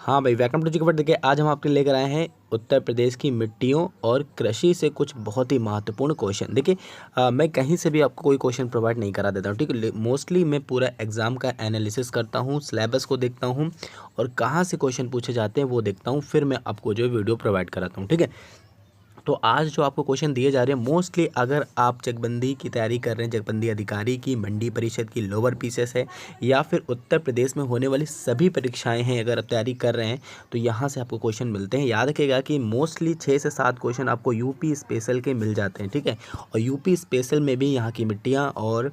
हाँ भाई, welcome to जी। देखिए आज हम आपके लेकर आए हैं उत्तर प्रदेश की मिट्टियों और कृषि से कुछ बहुत ही महत्वपूर्ण क्वेश्चन। देखिए मैं कहीं से भी आपको कोई क्वेश्चन प्रोवाइड नहीं करा देता हूँ, ठीक है। मोस्टली मैं पूरा एग्जाम का एनालिसिस करता हूँ, सिलेबस को देखता हूँ और कहाँ से क्वेश्चन पूछे जाते हैं वो देखता हूँ, फिर मैं आपको जो वीडियो प्रोवाइड कराता हूँ, ठीक है। तो आज जो आपको क्वेश्चन दिए जा रहे हैं, मोस्टली अगर आप चकबंदी की तैयारी कर रहे हैं, चकबंदी अधिकारी की, मंडी परिषद की लोअर पीसेस है, या फिर उत्तर प्रदेश में होने वाली सभी परीक्षाएं हैं, अगर आप तैयारी कर रहे हैं तो यहाँ से आपको क्वेश्चन मिलते हैं। याद रखिएगा कि मोस्टली 6 से 7 क्वेश्चन आपको यूपी स्पेशल के मिल जाते हैं, ठीक है। और यूपी स्पेशल में भी यहाँ की मिट्टियाँ और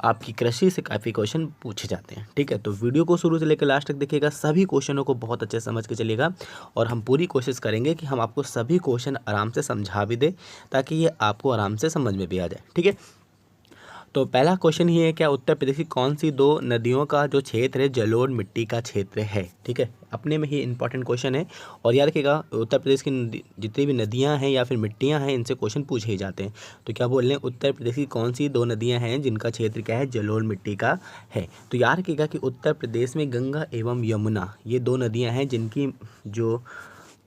आपकी कृषि से काफ़ी क्वेश्चन पूछे जाते हैं, ठीक है। तो वीडियो को शुरू से लेकर लास्ट तक देखिएगा, सभी क्वेश्चनों को बहुत अच्छे से समझ के चलिएगा और हम पूरी कोशिश करेंगे कि हम आपको सभी क्वेश्चन आराम से समझा भी दें ताकि ये आपको आराम से समझ में भी आ जाए, ठीक है। तो पहला क्वेश्चन ये है, क्या उत्तर प्रदेश की कौन सी 2 नदियों का जो क्षेत्र है जलोढ़ मिट्टी का क्षेत्र है, ठीक है। अपने में ही इंपॉर्टेंट क्वेश्चन है और याद रखिएगा उत्तर प्रदेश की जितनी भी नदियां हैं या फिर मिट्टियां हैं, इनसे क्वेश्चन पूछे ही जाते हैं। तो क्या बोल रहे हैं, उत्तर प्रदेश की कौन सी 2 नदियां हैं जिनका क्षेत्र क्या है, जलोढ़ मिट्टी का है। तो याद रखिएगा कि उत्तर प्रदेश में गंगा एवं यमुना ये 2 नदियाँ हैं जिनकी जो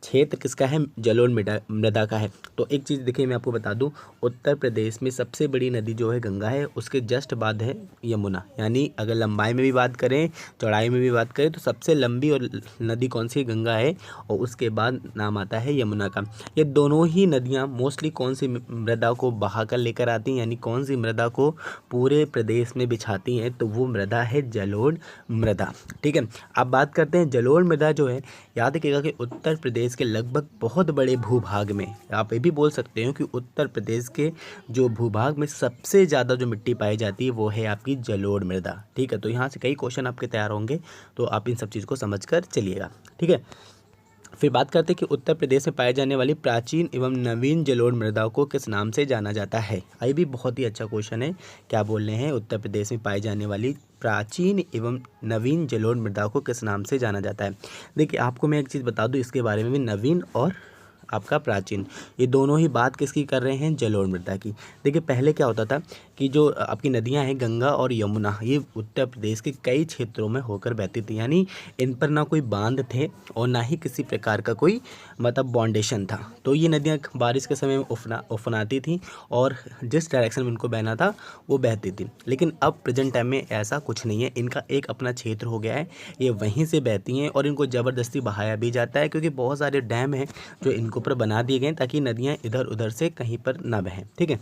क्षेत्र किसका है, जलोढ़ मृदा का है। तो एक चीज़ देखिए, मैं आपको बता दूं, उत्तर प्रदेश में सबसे बड़ी नदी जो है गंगा है, उसके जस्ट बाद है यमुना। यानी अगर लंबाई में भी बात करें, चौड़ाई में भी बात करें, तो सबसे लंबी और नदी कौन सी, गंगा है, और उसके बाद नाम आता है यमुना का। ये दोनों ही नदियाँ मोस्टली कौन सी मृदा को बहा कर लेकर आती हैं, यानी कौन सी मृदा को पूरे प्रदेश में बिछाती हैं, तो वो मृदा है जलोढ़ मृदा, ठीक है। अब बात करते हैं जलोढ़ मृदा जो है, याद रखिएगा कि उत्तर प्रदेश के लगभग बहुत बड़े भूभाग में, आप ये भी बोल सकते हो कि उत्तर प्रदेश के जो भूभाग में सबसे ज़्यादा जो मिट्टी पाई जाती है वो है आपकी जलोढ़ मृदा, ठीक है। तो यहाँ से कई क्वेश्चन आपके तैयार होंगे, तो आप इन सब चीज़ को समझ कर चलिएगा, ठीक है। फिर बात करते हैं कि उत्तर प्रदेश में पाए जाने वाली प्राचीन एवं नवीन जलोढ़ मृदा को किस नाम से जाना जाता है। ये भी बहुत ही अच्छा क्वेश्चन है। क्या बोल रहे हैं, उत्तर प्रदेश में पाई जाने वाली प्राचीन एवं नवीन जलोढ़ मृदा को किस नाम से जाना जाता है। देखिए आपको मैं एक चीज़ बता दूं इसके बारे में भी, नवीन और आपका प्राचीन, ये दोनों ही बात किसकी कर रहे हैं, जलोढ़ मृदा की। देखिए पहले क्या होता था कि जो आपकी नदियां हैं गंगा और यमुना, ये उत्तर प्रदेश के कई क्षेत्रों में होकर बहती थी, यानी इन पर ना कोई बांध थे और ना ही किसी प्रकार का कोई मतलब बाउंडेशन था। तो ये नदियां बारिश के समय में उफनाती थी और जिस डायरेक्शन में इनको बहना था वो बहती थी। लेकिन अब प्रेजेंट टाइम में ऐसा कुछ नहीं है, इनका एक अपना क्षेत्र हो गया है, ये वहीं से बहती हैं और इनको ज़बरदस्ती बहाया भी जाता है, क्योंकि बहुत सारे डैम हैं जो इनको ऊपर बना दिए गए ताकि नदियाँ इधर उधर से कहीं पर ना बहें, ठीक है।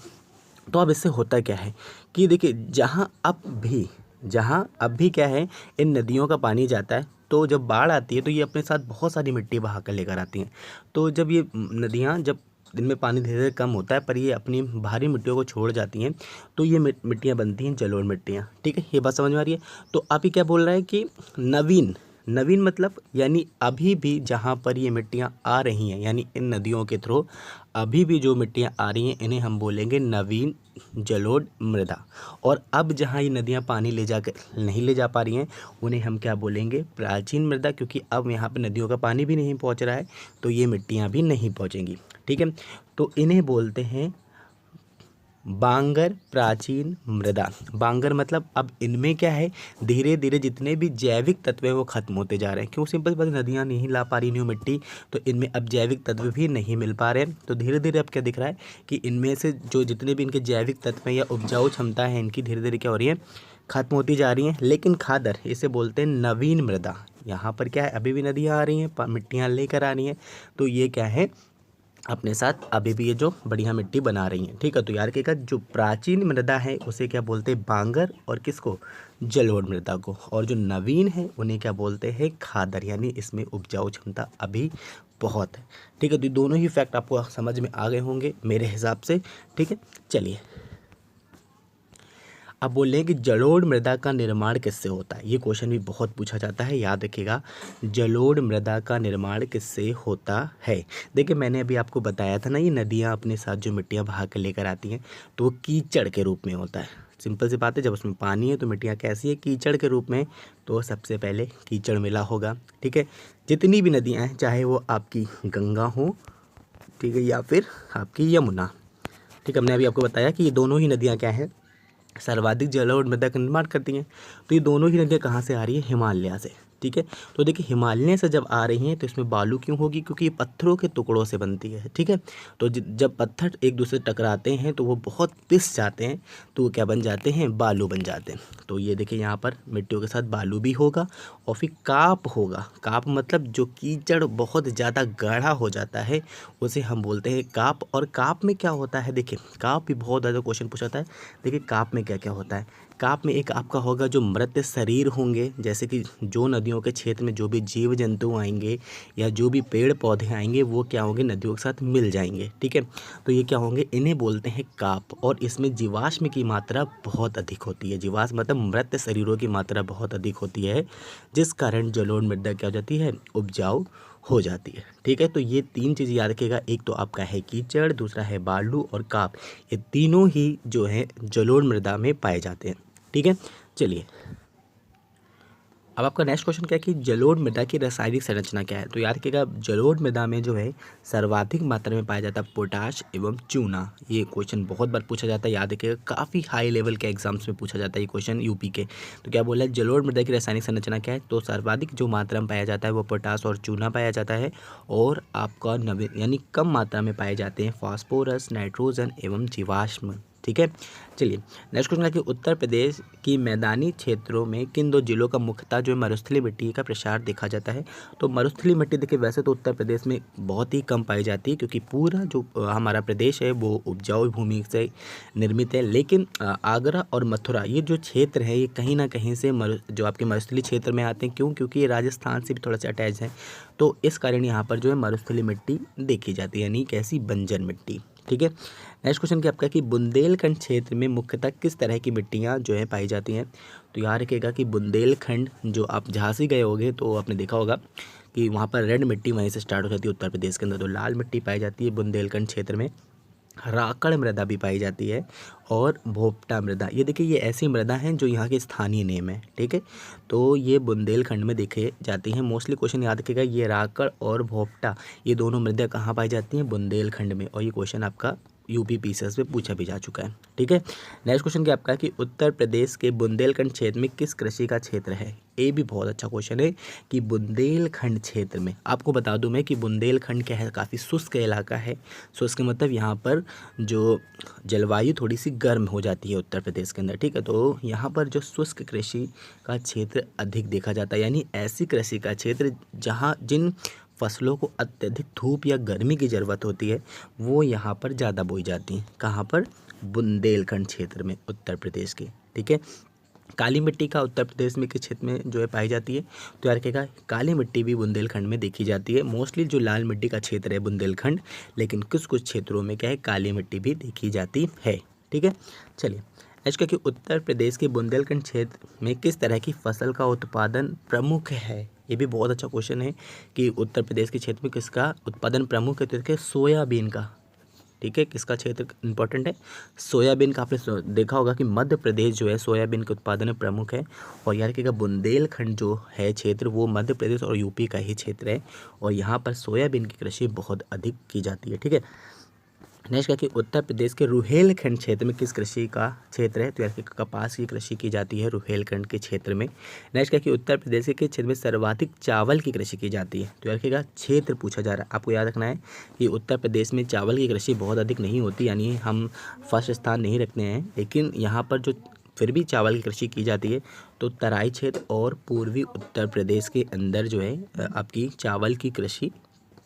तो अब इससे होता क्या है कि देखिए जहाँ अब भी क्या है, इन नदियों का पानी जाता है, तो जब बाढ़ आती है तो ये अपने साथ बहुत सारी मिट्टी बहा कर लेकर आती हैं। तो जब ये नदियाँ, जब दिन में पानी धीरे धीरे कम होता है पर ये अपनी भारी मिट्टियों को छोड़ जाती हैं, तो ये मिट्टियाँ बनती हैं जलोढ़ मिट्टियाँ, ठीक है। ये बात समझ में आ रही है। तो आप ये क्या बोल रहा है कि नवीन मतलब यानी अभी भी जहाँ पर ये मिट्टियाँ आ रही हैं, यानी इन नदियों के थ्रू अभी भी जो मिट्टियाँ आ रही हैं, इन्हें हम बोलेंगे नवीन जलोढ़ मृदा। और अब जहाँ ये नदियाँ पानी नहीं ले जा पा रही हैं, उन्हें हम क्या बोलेंगे, प्राचीन मृदा, क्योंकि अब यहाँ पे नदियों का पानी भी नहीं पहुँच रहा है, तो ये मिट्टियाँ भी नहीं पहुँचेंगी, ठीक है। तो इन्हें बोलते हैं बांगर प्राचीन मृदा। बांगर मतलब अब इनमें क्या है, धीरे धीरे जितने भी जैविक तत्व हैं वो खत्म होते जा रहे हैं। क्यों, सिंपल बात, नदियाँ नहीं ला पा रही न्यू मिट्टी, तो इनमें अब जैविक तत्व भी नहीं मिल पा रहे हैं। तो धीरे धीरे अब क्या दिख रहा है कि इनमें से जो जितने भी इनके जैविक तत्व हैं या उपजाऊ क्षमता है इनकी, धीरे धीरे क्या हो रही है, खत्म होती जा रही हैं। लेकिन खादर, इसे बोलते हैं नवीन मृदा, यहाँ पर क्या है, अभी भी नदियाँ आ रही हैं, मिट्टियाँ लेकर आ रही हैं, तो ये क्या है, अपने साथ अभी भी ये जो बढ़िया मिट्टी बना रही हैं, ठीक है। तो यार क्या, जो प्राचीन मृदा है उसे क्या बोलते हैं, बांगर, और किसको, जलोढ़ मृदा को। और जो नवीन है उन्हें क्या बोलते हैं, खादर, यानी इसमें उपजाऊ क्षमता अभी बहुत है, ठीक है। तो दोनों ही फैक्ट आपको समझ में आ गए होंगे मेरे हिसाब से, ठीक है। चलिए अब बोल रहे हैं कि जलोढ़ मृदा का निर्माण किससे होता है। ये क्वेश्चन भी बहुत पूछा जाता है, याद रखिएगा, जलोढ़ मृदा का निर्माण किससे होता है। देखिए मैंने अभी आपको बताया था ना, ये नदियाँ अपने साथ जो मिट्टियाँ बहा कर लेकर आती हैं तो वो कीचड़ के रूप में होता है। सिंपल सी बात है, जब उसमें पानी है तो मिट्टियाँ कैसी है, कीचड़ के रूप में, तो सबसे पहले कीचड़ मिला होगा, ठीक है। जितनी भी नदियाँ हैं, चाहे वो आपकी गंगा हो, ठीक है, या फिर आपकी यमुना, ठीक है। हमने अभी आपको बताया कि ये दोनों ही नदियाँ क्या हैं, सर्वाधिक जलोढ़ मृदा का निर्माण करती हैं। तो ये दोनों ही नदियाँ कहाँ से आ रही है, हिमालय से, ठीक है। तो देखिए हिमालय से जब आ रही हैं तो इसमें बालू क्यों होगी, क्योंकि ये पत्थरों के टुकड़ों से बनती है, ठीक है। तो जब पत्थर एक दूसरे से टकराते हैं तो वो बहुत पिस जाते हैं, तो वो क्या बन जाते हैं, बालू बन जाते हैं। तो ये देखिए यहाँ पर मिट्टियों के साथ बालू भी होगा और फिर काप होगा। काप मतलब जो कीचड़ बहुत ज़्यादा गाढ़ा हो जाता है उसे हम बोलते हैं काप। और काप में क्या होता है, देखिए काप भी बहुत ज़्यादा क्वेश्चन पूछा जाता है। देखिए काप में क्या क्या होता है, काप में एक आपका होगा जो मृत शरीर होंगे, जैसे कि जो नदियों के क्षेत्र में जो भी जीव जंतु आएंगे या जो भी पेड़ पौधे आएंगे वो क्या होंगे, नदियों के साथ मिल जाएंगे, ठीक है। तो ये क्या होंगे, इन्हें बोलते हैं काप। और इसमें जीवाश्म की मात्रा बहुत अधिक होती है। जीवाश्म मतलब मृत शरीरों की मात्रा बहुत अधिक होती है, जिस कारण जलोढ़ मृदा क्या हो जाती है, उपजाऊ हो जाती है, ठीक है। तो ये 3 चीज़ याद रखिएगा, एक तो आपका है कीचड़, दूसरा है बालू और काप। ये तीनों ही जो है जलोढ़ मृदा में पाए जाते हैं, ठीक है। चलिए अब आपका नेक्स्ट क्वेश्चन क्या है कि जलोढ़ मृदा की रासायनिक संरचना क्या है। तो याद रखिएगा जलोढ़ मृदा में जो है सर्वाधिक मात्रा में पाया जाता है पोटाश एवं चूना। ये क्वेश्चन बहुत बार पूछा जाता है, याद रखिएगा काफ़ी हाई लेवल के एग्जाम्स में पूछा जाता है ये क्वेश्चन यूपी के। तो क्या बोला है, जलोढ़ मृदा की रासायनिक संरचना क्या है, तो सर्वाधिक जो मात्रा में पाया जाता है वो पोटाश और चूना पाया जाता है। और आपका नवीन यानी कम मात्रा में पाए जाते हैं फास्फोरस, नाइट्रोजन एवं जीवाश्म, ठीक है। चलिए नेक्स्ट क्वेश्चन है कि उत्तर प्रदेश की मैदानी क्षेत्रों में किन 2 जिलों का मुख्यतः जो मरुस्थलीय मिट्टी का प्रसार देखा जाता है। तो मरुस्थलीय मिट्टी देखिए वैसे तो उत्तर प्रदेश में बहुत ही कम पाई जाती है, क्योंकि पूरा जो हमारा प्रदेश है वो उपजाऊ भूमि से निर्मित है। लेकिन आगरा और मथुरा ये जो क्षेत्र है ये कहीं ना कहीं से जो आपके मरुस्थलीय क्षेत्र में आते हैं। क्यों, क्योंकि ये राजस्थान से भी थोड़ा सा अटैच है, तो इस कारण यहाँ पर जो है मरुस्थलीय मिट्टी देखी जाती है, यानी कैसी, बंजर मिट्टी, ठीक है। नेक्स्ट क्वेश्चन क्या आपका कि बुंदेलखंड क्षेत्र में मुख्यतः किस तरह की मिट्टियाँ जो है पाई जाती हैं। तो याद रखिएगा कि बुंदेलखंड, जो आप झांसी गए होंगे तो आपने देखा होगा कि वहाँ पर रेड मिट्टी वहीं से स्टार्ट हो जाती है उत्तर प्रदेश के अंदर। तो लाल मिट्टी पाई जाती है बुंदेलखंड क्षेत्र में। राकड़ मृदा भी पाई जाती है और भोपटा मृदा। ये देखिए ये ऐसी मृदा हैं जो यहाँ के स्थानीय नेम है, ठीक है। तो ये बुंदेलखंड में देखे जाती हैं। मोस्टली क्वेश्चन याद रखिएगा, ये राकड़ और भोपटा ये दोनों मृदा कहाँ पाई जाती हैं, बुंदेलखंड में। और ये क्वेश्चन आपका यूपी पीसीएस में पूछा भी जा चुका है, ठीक है। नेक्स्ट क्वेश्चन क्या आपका कि उत्तर प्रदेश के बुंदेलखंड क्षेत्र में किस कृषि का क्षेत्र है। ये भी बहुत अच्छा क्वेश्चन है कि बुंदेलखंड क्षेत्र में, आपको बता दूं मैं कि बुंदेलखंड क्या है, काफ़ी शुष्क इलाका है। शुष्क मतलब यहाँ पर जो जलवायु थोड़ी सी गर्म हो जाती है उत्तर प्रदेश के अंदर, ठीक है। तो यहाँ पर जो शुष्क कृषि का क्षेत्र अधिक देखा जाता है, यानी ऐसी कृषि का क्षेत्र जहाँ जिन फसलों को अत्यधिक धूप या गर्मी की ज़रूरत होती है वो यहाँ पर ज़्यादा बोई जाती हैं। कहाँ पर, बुंदेलखंड क्षेत्र में उत्तर प्रदेश के, ठीक है। काली मिट्टी का उत्तर प्रदेश में किस क्षेत्र में जो है पाई जाती है। तो याद रखिएगा काली मिट्टी भी बुंदेलखंड में देखी जाती है। मोस्टली जो लाल मिट्टी का क्षेत्र है बुंदेलखंड, लेकिन कुछ कुछ क्षेत्रों में क्या है, काली मिट्टी भी देखी जाती है, ठीक है। चलिए नेक्स्ट क्या कि उत्तर प्रदेश के बुंदेलखंड क्षेत्र में किस तरह की फसल का उत्पादन प्रमुख है। ये भी बहुत अच्छा क्वेश्चन है कि उत्तर प्रदेश के क्षेत्र में किसका उत्पादन प्रमुख है। तो देखिए सोयाबीन का, ठीक है। किसका क्षेत्र इंपॉर्टेंट है, सोयाबीन का। आपने देखा होगा कि मध्य प्रदेश जो है सोयाबीन के उत्पादन में प्रमुख है। और याद रखिएगा बुंदेलखंड जो है क्षेत्र वो मध्य प्रदेश और यूपी का ही क्षेत्र है, और यहाँ पर सोयाबीन की कृषि बहुत अधिक की जाती है, ठीक है। नेक्स्ट क्या कि उत्तर प्रदेश के रुहेलखंड क्षेत्र में किस कृषि का क्षेत्र है। तो यार कपास की कृषि की जाती है रुहेलखंड के क्षेत्र में। नेक्स्ट क्या कि उत्तर प्रदेश के क्षेत्र में सर्वाधिक चावल की कृषि की जाती है। तो यार रखिएगा क्षेत्र पूछा जा रहा है, आपको याद रखना है कि उत्तर प्रदेश में चावल की कृषि बहुत अधिक नहीं होती, यानी हम फर्स्ट स्थान नहीं रखते हैं, लेकिन यहाँ पर जो फिर भी चावल की कृषि की जाती है तो तराई क्षेत्र और पूर्वी उत्तर प्रदेश के अंदर जो है आपकी चावल की कृषि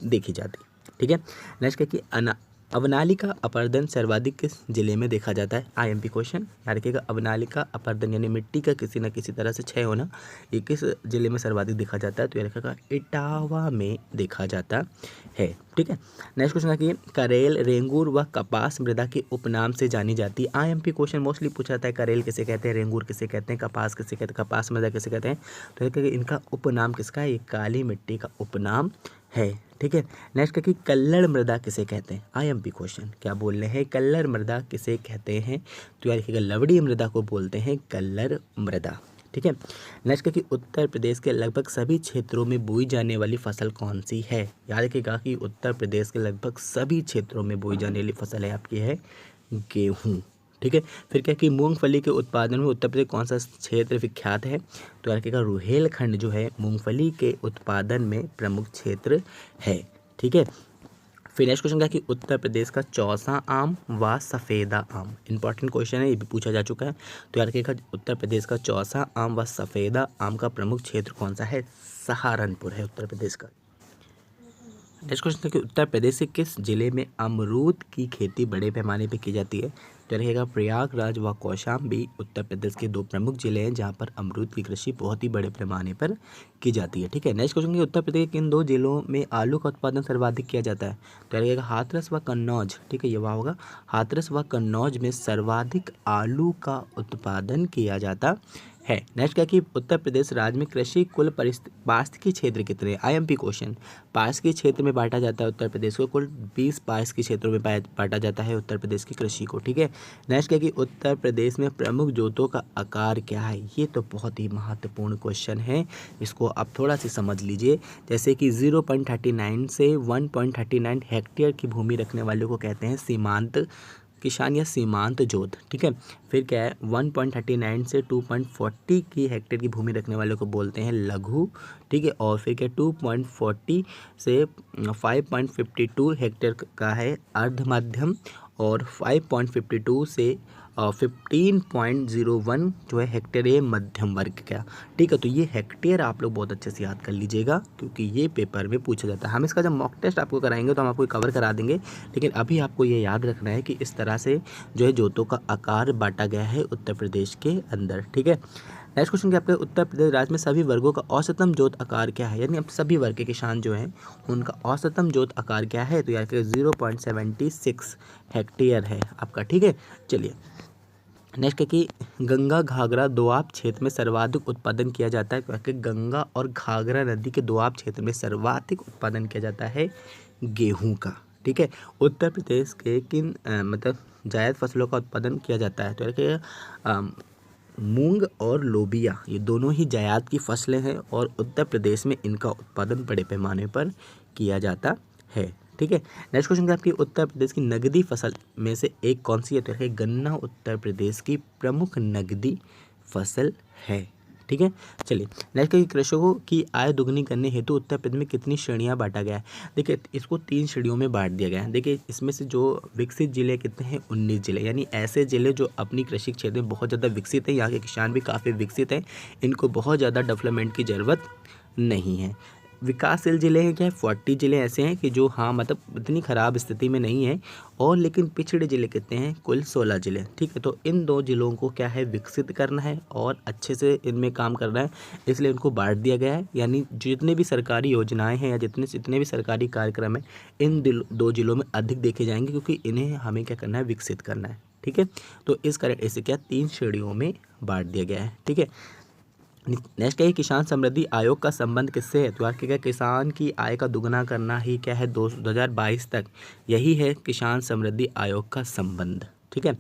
देखी जाती है, ठीक है। नेक्स्ट क्या कि अवनालिका अपर्दन सर्वाधिक किस जिले में देखा जाता है। आईएमपी क्वेश्चन याद रखिएगा, अवनालिका अपर्दन यानी मिट्टी का किसी न किसी तरह से क्षय होना, ये किस जिले में सर्वाधिक देखा जाता है। तो याद रखिएगा इटावा में देखा जाता है, ठीक है। नेक्स्ट क्वेश्चन है कि करेल, रेंगूर व कपास मृदा के उपनाम से जानी जाती है। आईएमपी क्वेश्चन मोस्टली पूछा जाता है, करेल किसे कहते हैं, रेंगूर किसे कहते हैं, कपास किसे कहते हैं, कपास मृदा किसे कहते हैं। तो इनका उपनाम किसका है, ये काली मिट्टी का उपनाम है, ठीक है। नेक्स्ट कि कल्लड़ मृदा किसे कहते हैं। आईएमपी क्वेश्चन क्या बोल रहे हैं, कल्लड़ मृदा किसे कहते हैं। तो याद रखिएगा लवड़ी मृदा को बोलते हैं कल्लड़ मृदा, ठीक है। नेक्स्ट कि उत्तर प्रदेश के लगभग सभी क्षेत्रों में बोई जाने वाली फसल कौन सी है। याद रखिएगा कि उत्तर प्रदेश के लगभग सभी क्षेत्रों में बोई जाने वाली फसल है आपकी है गेहूँ, ठीक है। फिर क्या कि मूंगफली के उत्पादन में उत्तर प्रदेश कौन सा क्षेत्र विख्यात है? तो यार क्या रुहेलखंड जो है मूंगफली के उत्पादन में प्रमुख क्षेत्र है। ठीक है। फिर नेक्स्ट क्वेश्चन क्या कि उत्तर प्रदेश का चौसा आम व सफ़ेदा आम, इंपॉर्टेंट क्वेश्चन है, ये भी पूछा जा चुका है। तो यार क्या उत्तर प्रदेश का चौसा आम व सफ़ेदा आम का प्रमुख क्षेत्र कौन सा है? सहारनपुर है उत्तर प्रदेश का। नेक्स्ट क्वेश्चन है कि उत्तर प्रदेश के किस जिले में अमरूद की खेती बड़े पैमाने पर की जाती है? तो रहेगा प्रयागराज व कौशाम्बी उत्तर प्रदेश के दो प्रमुख जिले हैं जहां पर अमरूद की कृषि बहुत ही बड़े पैमाने पर की जाती है। ठीक है। नेक्स्ट क्वेश्चन कि उत्तर प्रदेश के किन दो जिलों में आलू का उत्पादन सर्वाधिक किया जाता है? तो रहेगा हाथरस व कन्नौज। ठीक है, ये वहाँ होगा हाथरस व कन्नौज में सर्वाधिक आलू का उत्पादन किया जाता है। नेक्स्ट क्या कि उत्तर प्रदेश राज्य में कृषि कुल पारिस्थितिकी क्षेत्र कितने? IMP question. पारिस्थितिकी क्षेत्र में बांटा जाता है उत्तर प्रदेश को, कुल 20 पारिस्थितिकी क्षेत्रों में बांटा जाता है उत्तर प्रदेश की कृषि को। ठीक है। नेक्स्ट क्या कि उत्तर प्रदेश में प्रमुख जोतों का आकार क्या है? ये तो बहुत ही महत्वपूर्ण क्वेश्चन है, इसको आप थोड़ा सी समझ लीजिए। जैसे कि 0.39 से 1.39 हेक्टेयर की भूमि रखने वालों को कहते हैं सीमांत किसान या सीमांत जोत। ठीक है। फिर क्या है 1.39 से 2.40 की हेक्टेयर की भूमि रखने वालों को बोलते हैं लघु। ठीक है। और फिर क्या 2.40 से 5.52 हेक्टेयर का है अर्ध मध्यम, और 5.52 से 15.01 जो है हेक्टेयर ये मध्यम वर्ग का। ठीक है। तो ये हेक्टेयर आप लोग बहुत अच्छे से याद कर लीजिएगा क्योंकि ये पेपर में पूछा जाता है। हम इसका जब मॉक टेस्ट आपको कराएंगे तो हम आपको कवर करा देंगे, लेकिन अभी आपको ये याद रखना है कि इस तरह से जो है जोतों का आकार बांटा गया है उत्तर प्रदेश के अंदर। ठीक है। नेक्स्ट क्वेश्चन क्या आपके उत्तर प्रदेश राज्य में सभी वर्गों का औसतम जोत आकार क्या है? यानी अब सभी वर्ग के किसान जो हैं उनका औसतम जोत आकार क्या है? तो यार 0.76 हेक्टेयर है आपका। ठीक है। चलिए नेक्स्ट है कि गंगा घाघरा दोआब क्षेत्र में सर्वाधिक उत्पादन किया जाता है। क्योंकि गंगा और घाघरा नदी के दोआब क्षेत्र में सर्वाधिक उत्पादन किया जाता है गेहूं का। ठीक है। उत्तर प्रदेश के किन मतलब जायद फसलों का उत्पादन किया जाता है? तो मूंग और लोबिया ये दोनों ही जायद की फसलें हैं और उत्तर प्रदेश में इनका उत्पादन बड़े पैमाने पर किया जाता है। ठीक है। नेक्स्ट क्वेश्चन आपकी उत्तर प्रदेश की नगदी फसल में से एक कौन सी है? तो है गन्ना उत्तर प्रदेश की प्रमुख नगदी फसल है। ठीक है। चलिए नेक्स्ट कि कृषकों की आय दुगनी करने हेतु उत्तर प्रदेश में कितनी श्रेणियां बांटा गया है? देखिए इसको 3 श्रेणियों में बांट दिया गया है। देखिए इसमें से जो विकसित जिले कितने हैं? 19 जिले, यानी ऐसे जिले जो अपनी कृषि क्षेत्र में बहुत ज़्यादा विकसित हैं, यहाँ के किसान भी काफ़ी विकसित हैं, इनको बहुत ज़्यादा डेवलपमेंट की ज़रूरत नहीं है। विकासशील जिले हैं क्या है? 40 जिले ऐसे हैं कि जो हाँ मतलब इतनी ख़राब स्थिति में नहीं है, और लेकिन पिछड़े जिले कितने हैं? कुल 16 जिले। ठीक है। तो इन 2 जिलों को क्या है विकसित करना है और अच्छे से इनमें काम करना है, इसलिए इनको बांट दिया गया है। यानी जितने भी सरकारी योजनाएं हैं या जितने भी सरकारी कार्यक्रम हैं इन 2 जिलों में अधिक देखे जाएंगे क्योंकि इन्हें हमें क्या करना है विकसित करना है। ठीक है। तो इस कारण इसे क्या 3 श्रेणियों में बांट दिया गया है। ठीक है। नेक्स्ट है किसान समृद्धि आयोग का संबंध किससे है? तो यार क्या किसान की आय का दुगना करना ही क्या है 2022 तक, यही है किसान समृद्धि आयोग का संबंध। ठीक है।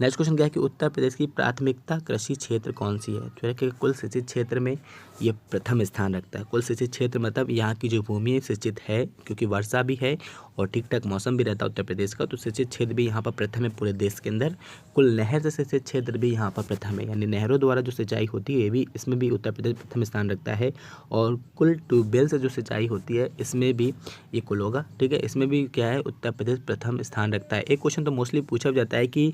नेक्स्ट क्वेश्चन क्या है कि उत्तर प्रदेश की प्राथमिकता कृषि क्षेत्र कौन सी है? तो है कि कुल सिंचित क्षेत्र में ये प्रथम स्थान रखता है। कुल सिंचित क्षेत्र मतलब यहाँ की जो भूमि सिंचित है क्योंकि वर्षा भी है और ठीक ठाक मौसम भी रहता है उत्तर प्रदेश का, तो सिंचित क्षेत्र भी यहाँ पर प्रथम है पूरे देश के अंदर। कुल नहर से सिंचित क्षेत्र भी यहाँ पर प्रथम है, यानी नहरों द्वारा जो सिंचाई होती है ये भी इसमें भी उत्तर प्रदेश प्रथम स्थान रखता है। और कुल ट्यूबवेल से जो सिंचाई होती है इसमें भी ये कुल होगा। ठीक है। इसमें भी क्या है उत्तर प्रदेश प्रथम स्थान रखता है। एक क्वेश्चन तो मोस्टली पूछा जाता है कि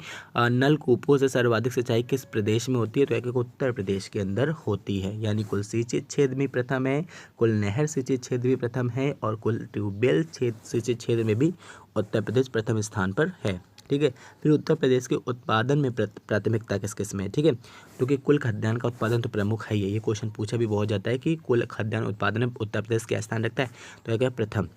नलकूपों से सर्वाधिक सिंचाई किस प्रदेश में होती है? तो एक उत्तर प्रदेश के अंदर होती है, यानी कुल सिंचित क्षेत्र भी प्रथम है, कुल नहर सिंचित क्षेत्र भी प्रथम है, और कुल ट्यूबवेल सिंचित क्षेत्र में भी उत्तर प्रदेश प्रथम स्थान पर है। ठीक है। फिर उत्तर प्रदेश के उत्पादन में प्राथमिकता किस किस में है? ठीक है। क्योंकि कुल खाद्यान्न का उत्पादन तो प्रमुख है, ये क्वेश्चन पूछा भी बहुत जाता है कि कुल खाद्यान्न उत्पादन में उत्तर प्रदेश क्या स्थान रखता है? तो क्या प्रथम।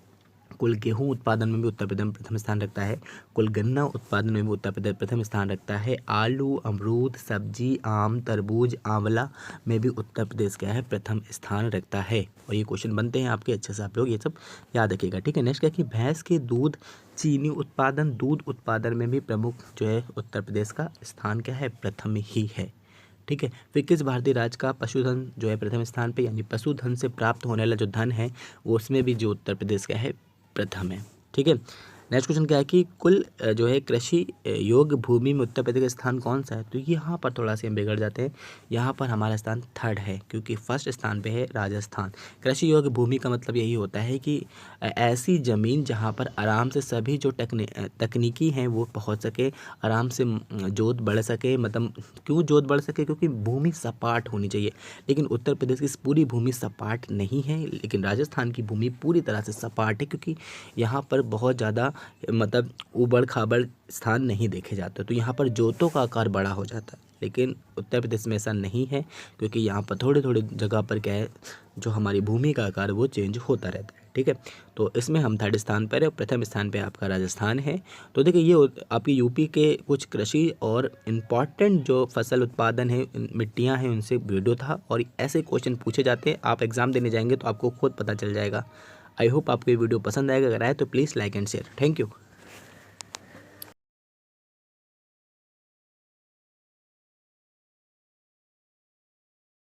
कुल गेहूं उत्पादन में भी उत्तर प्रदेश प्रथम स्थान रखता है, कुल गन्ना उत्पादन में भी उत्तर प्रदेश प्रथम स्थान रखता है, आलू, अमरूद, सब्जी, आम, तरबूज, आंवला में भी उत्तर प्रदेश क्या है प्रथम स्थान रखता है। और ये क्वेश्चन बनते हैं आपके, अच्छे से आप लोग ये सब याद रखिएगा। ठीक है। नेक्स्ट क्या कि भैंस के दूध चीनी उत्पादन दूध उत्पादन में भी प्रमुख जो है उत्तर प्रदेश का स्थान क्या है प्रथम ही है। ठीक है। फिर किस भारतीय राज्य का पशुधन जो है प्रथम स्थान पे, यानी पशुधन से प्राप्त होने वाला जो धन है वो उसमें भी जो उत्तर प्रदेश का है प्रथम है। ठीक है। नेक्स्ट क्वेश्चन क्या है कि कुल जो है कृषि योग्य भूमि में उत्तर प्रदेश का स्थान कौन सा है। तो यहाँ पर थोड़ा सा हम बिगड़ जाते हैं, यहाँ पर हमारा स्थान थर्ड है, क्योंकि फर्स्ट स्थान पे है राजस्थान। कृषि योग्य भूमि का मतलब यही होता है कि ऐसी ज़मीन जहाँ पर आराम से सभी जो तकनीकी हैं वो पहुँच सके, आराम से जोत बढ़ सके। मतलब क्यों जोत बढ़ सके, क्योंकि भूमि सपाट होनी चाहिए। लेकिन उत्तर प्रदेश की पूरी भूमि सपाट नहीं है, लेकिन राजस्थान की भूमि पूरी तरह से सपाट है, क्योंकि यहाँ पर बहुत ज़्यादा मतलब ऊबड़ खाबड़ स्थान नहीं देखे जाते, तो यहाँ पर जोतों का आकार बड़ा हो जाता है। लेकिन उत्तर प्रदेश में ऐसा नहीं है, क्योंकि यहाँ पर थोड़े थोड़े जगह पर क्या है, जो हमारी भूमि का आकार वो चेंज होता रहता है। ठीक है, तो इसमें हम थर्ड स्थान पर है, प्रथम स्थान पे आपका राजस्थान है। तो देखिए ये आपकी यूपी के कुछ कृषि और इम्पॉर्टेंट जो फसल उत्पादन है, मिट्टियाँ हैं, उनसे वीडियो था, और ऐसे क्वेश्चन पूछे जाते हैं। आप एग्ज़ाम देने जाएंगे तो आपको खुद पता चल जाएगा। आई होप आपको ये वीडियो पसंद आएगा। अगर आए तो please like and share. Thank you.